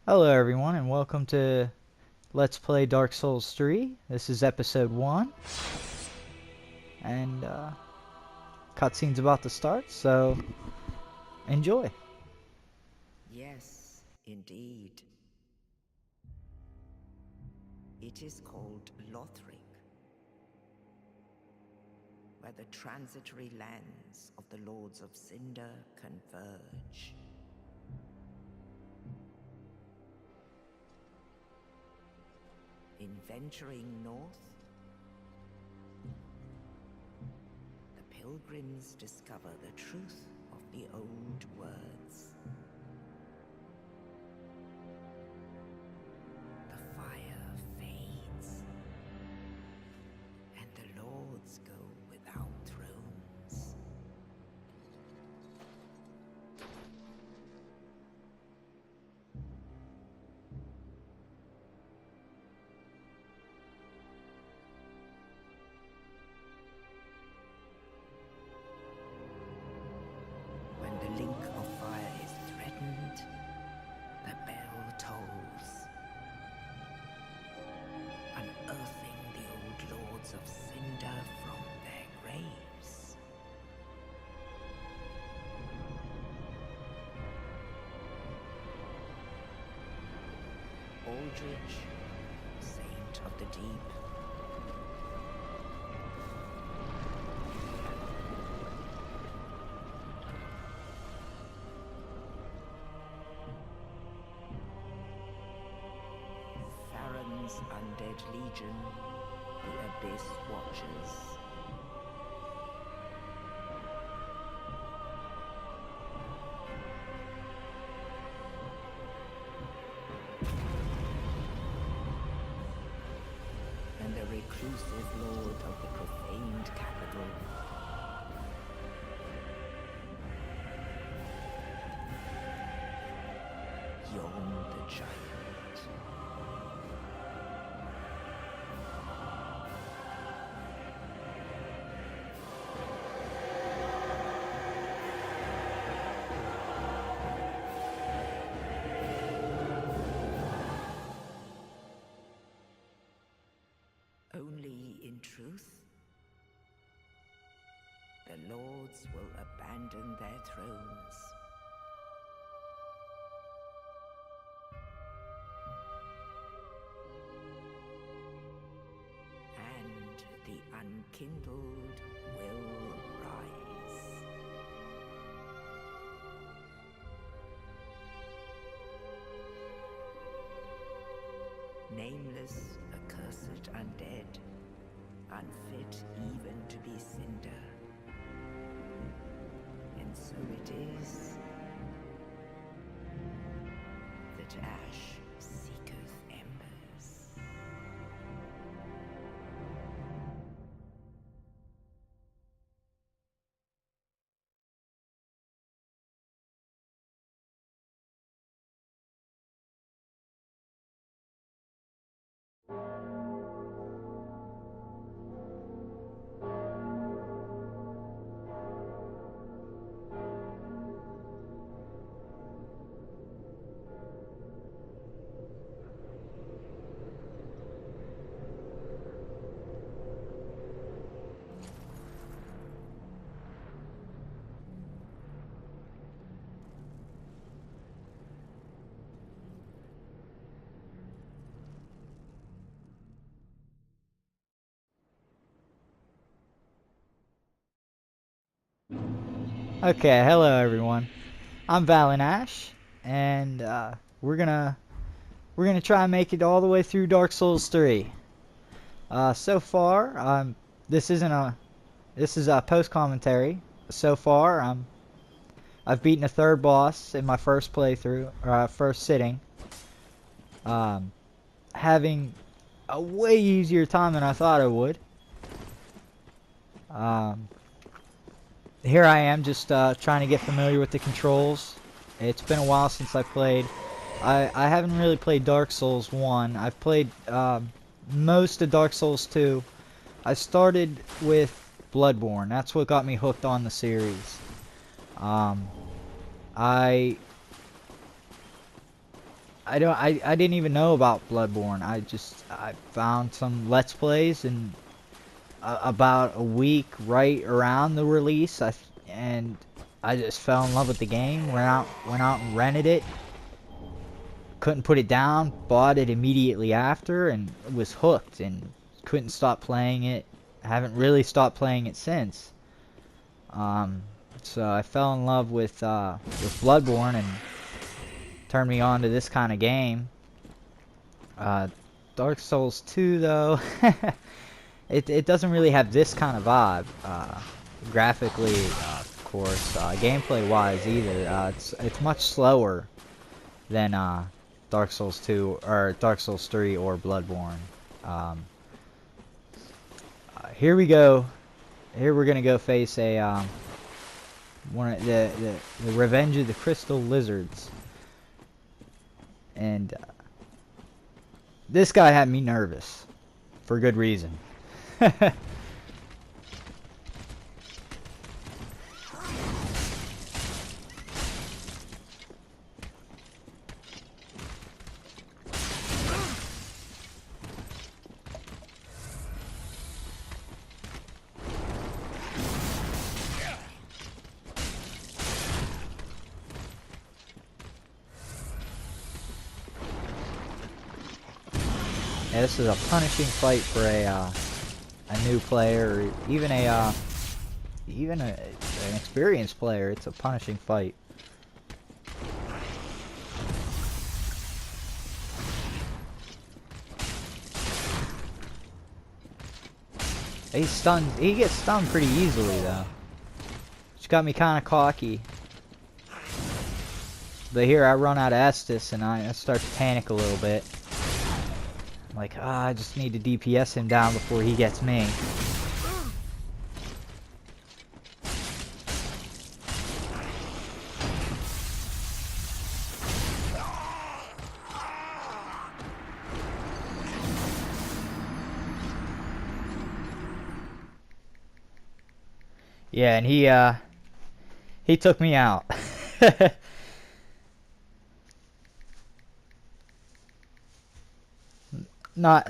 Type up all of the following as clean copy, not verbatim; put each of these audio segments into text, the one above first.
Hello everyone and welcome to Let's Play Dark Souls 3. This is episode 1 and cutscene's about to start, so enjoy. Yes, indeed. It is called Lothric, where the transitory lands of the Lords of Cinder converge. In venturing north, the pilgrims discover the truth of the old words. The fire fades, and the lords go without thrones. When the link of fire is threatened, the bell tolls, unearthing the old lords of Cinder from their graves. Aldrich, saint of the deep, Farron's undead legion, the Abyss Watchers. And the reclusive lord of the profaned capital. Yon the giant. Only in truth, the lords will abandon their thrones. And the unkindled will rise. Nameless, accursed undead, unfit even to be cinder. And so it is that ash seeketh embers. Okay, hello everyone. I'm Valinash and we're gonna try and make it all the way through Dark Souls 3. So far, this is a post commentary. So far, I've beaten a third boss in my first playthrough, or first sitting. Having a way easier time than I thought I would. Here I am just trying to get familiar with the controls. It's been a while since I played. I haven't really played Dark Souls 1. I've played most of Dark Souls 2. I started with Bloodborne. That's what got me hooked on the series. I I didn't even know about Bloodborne. I found some Let's Plays and about a week right around the release, and I just fell in love with the game. Went out and rented it. Couldn't put it down. Bought it immediately after and was hooked and couldn't stop playing it. Haven't really stopped playing it since. So I fell in love with Bloodborne and turned me on to this kind of game. Dark Souls 2 though, it doesn't really have this kind of vibe. Graphically, of course, gameplay wise either. It's much slower than Dark Souls 2 or Dark Souls 3 or Bloodborne. Here we go. Here we're gonna go face a one of the Revenge of the Crystal Lizards, and this guy had me nervous for good reason. Yeah, this is a punishing fight for a new player, or even an experienced player. It's a punishing fight. He gets stunned pretty easily though. Which got me kind of cocky. But here I run out of Estus and I start to panic a little bit. Like, I just need to DPS him down before he gets me. Yeah, and he took me out.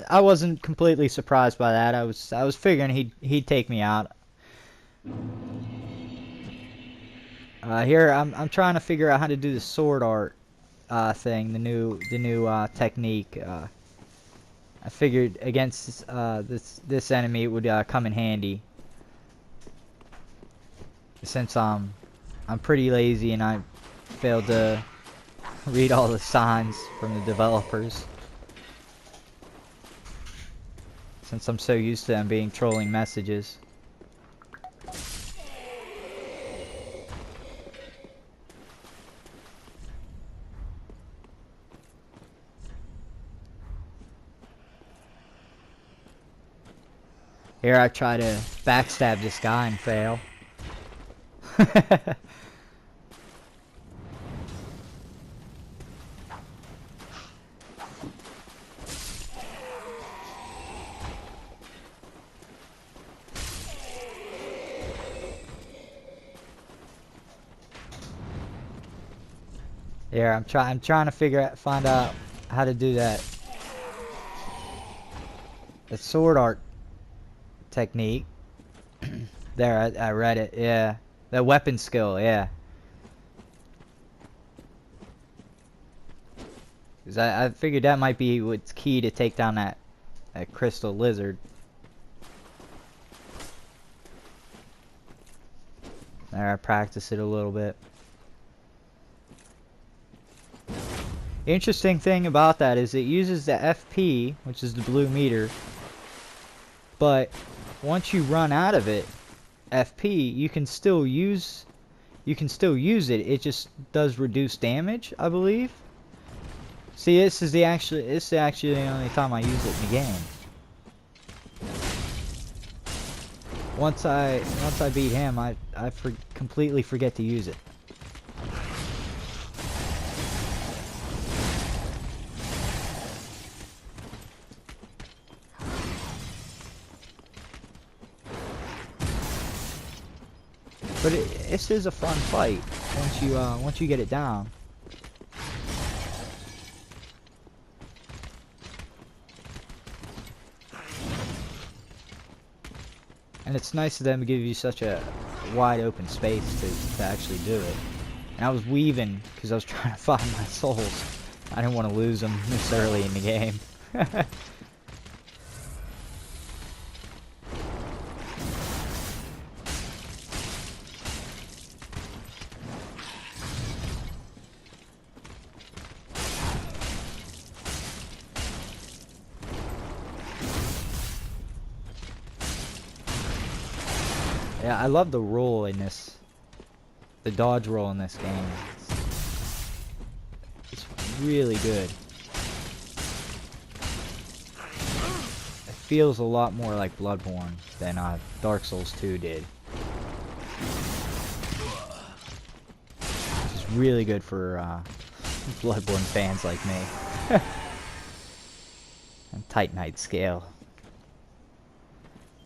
I wasn't completely surprised by that. I was figuring he'd take me out. Here I'm trying to figure out how to do the sword art thing, the new technique. I figured against this enemy it would come in handy, since I'm pretty lazy and I failed to read all the signs from the developers. Since I'm so used to them being trolling messages. Here I try to backstab this guy and fail. Here, I'm trying to find out how to do that. The sword art technique. There, I read it. Yeah, the weapon skill. Yeah. 'Cause I figured that might be what's key to take down that crystal lizard. There, I practiced it a little bit. The interesting thing about that is it uses the FP, which is the blue meter, but once you run out of it, FP, you can still use it. It just does reduce damage, I believe. See, this is actually the only time I use it in the game. Once I beat him, I completely forget to use it. But this is a fun fight once you get it down. And it's nice of them to give you such a wide open space to actually do it. And I was weaving because I was trying to find my souls. I didn't want to lose them this early in the game. Yeah, I love the roll in this. The dodge roll in this game. It's really good. It feels a lot more like Bloodborne than Dark Souls 2 did. Which is really good for Bloodborne fans like me. And Titanite scale.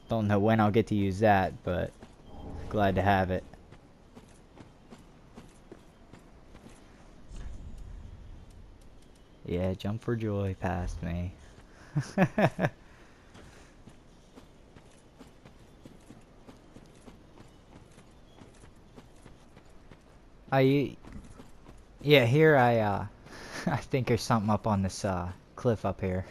Don't know when I'll get to use that, but glad to have it. Yeah, jump for joy past me. Yeah, here I think there's something up on this cliff up here.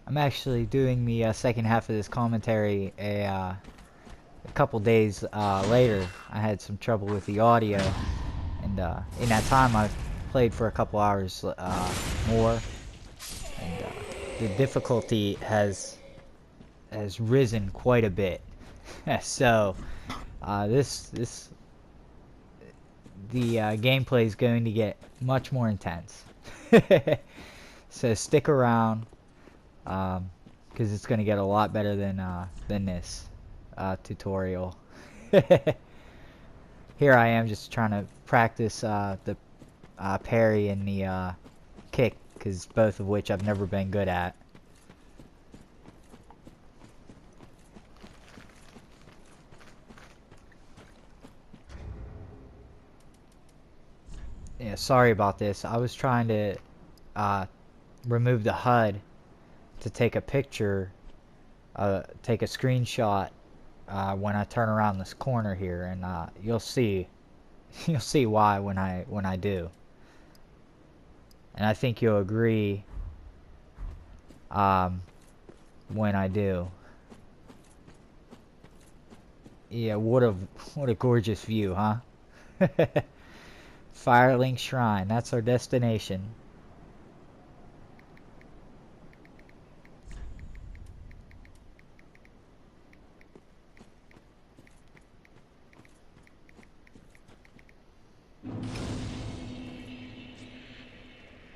I'm actually doing the second half of this commentary a couple days later. I had some trouble with the audio, and in that time I've played for a couple hours more, and the difficulty has risen quite a bit. So the gameplay is going to get much more intense. So stick around. Because it's going to get a lot better than this tutorial. Here I am just trying to practice the parry and the kick, because both of which I've never been good at. Yeah, sorry about this. I was trying to remove the HUD to take a picture, take a screenshot when I turn around this corner here, and you'll see why when I do. And I think you'll agree when I do. Yeah, what a gorgeous view, huh? Firelink Shrine, that's our destination.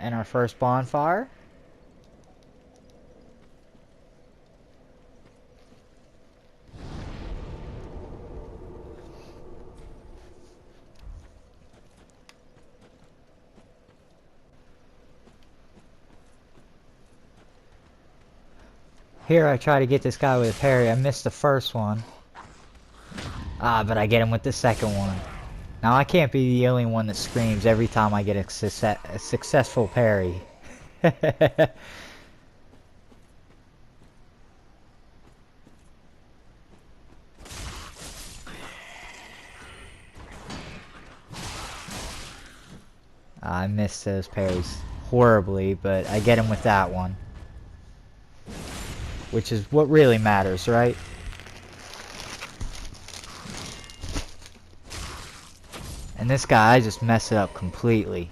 And our first bonfire. Here I try to get this guy with a parry. I missed the first one. But I get him with the second one. Now I can't be the only one that screams every time I get a successful parry. I missed those parries horribly, but I get him with that one. Which is what really matters, right? And this guy, I just mess it up completely.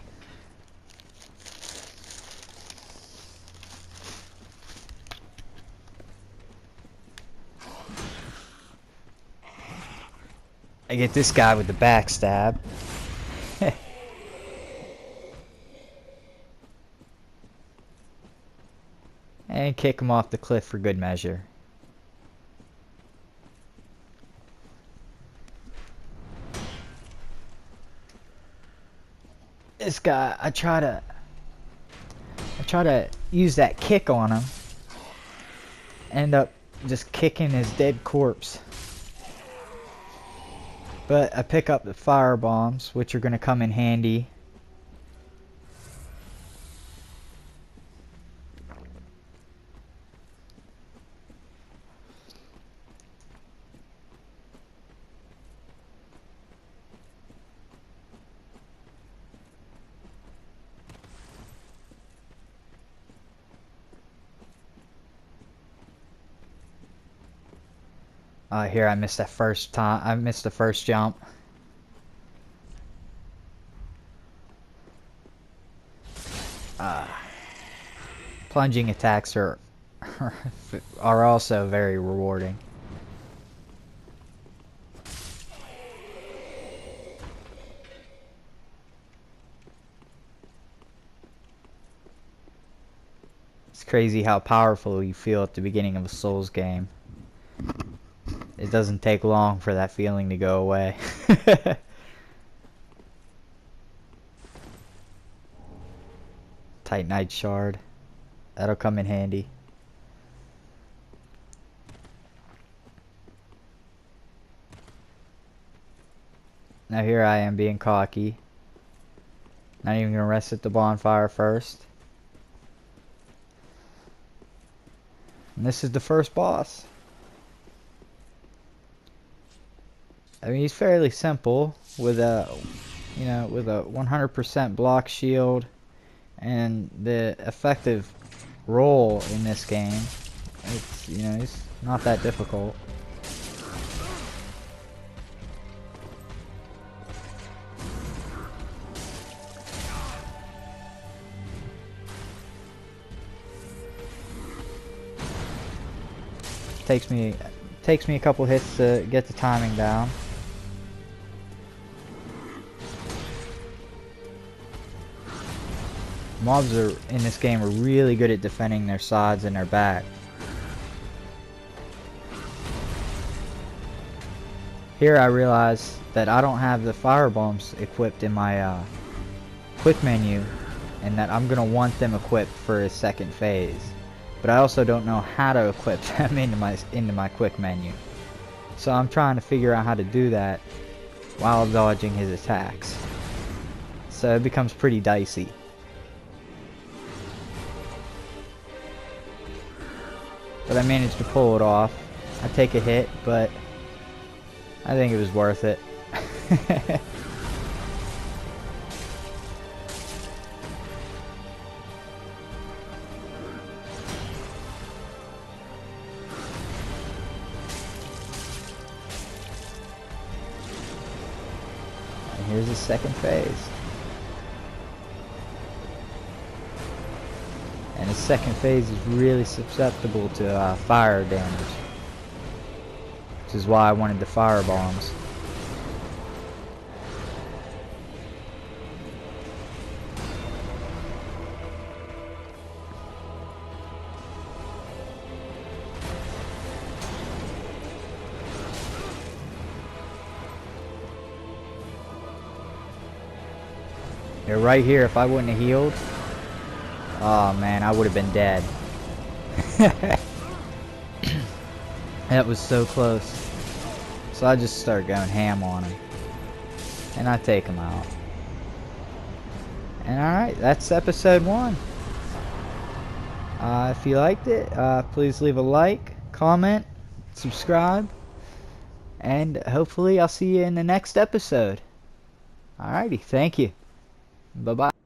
I get this guy with the backstab. And kick him off the cliff for good measure. This guy, I try to use that kick on him. End up just kicking his dead corpse. But I pick up the fire bombs, which are going to come in handy. Here I missed that first time. I missed the first jump. Plunging attacks are are also very rewarding. It's crazy how powerful you feel at the beginning of a Souls game. It doesn't take long for that feeling to go away. Titanite shard. That'll come in handy. Now here I am being cocky. Not even gonna rest at the bonfire first. And this is the first boss. I mean, he's fairly simple with a, you know, with a 100% block shield, and the effective roll in this game. It's, you know, he's not that difficult. Takes me a couple hits to get the timing down. Mobs are in this game are really good at defending their sides and their back. Here I realize that I don't have the fire bombs equipped in my quick menu, and that I'm gonna want them equipped for a second phase. But I also don't know how to equip them into my quick menu. So I'm trying to figure out how to do that while dodging his attacks. So it becomes pretty dicey. But I managed to pull it off. I take a hit, but I think it was worth it. And here's the second phase. And the second phase is really susceptible to fire damage, which is why I wanted the fire bombs. They're right here. If I wouldn't have healed, oh man, I would have been dead. That was so close. So I just start going ham on him. And I take him out. And alright, that's episode 1. If you liked it, please leave a like, comment, subscribe. And hopefully I'll see you in the next episode. Alrighty, thank you. Bye-bye.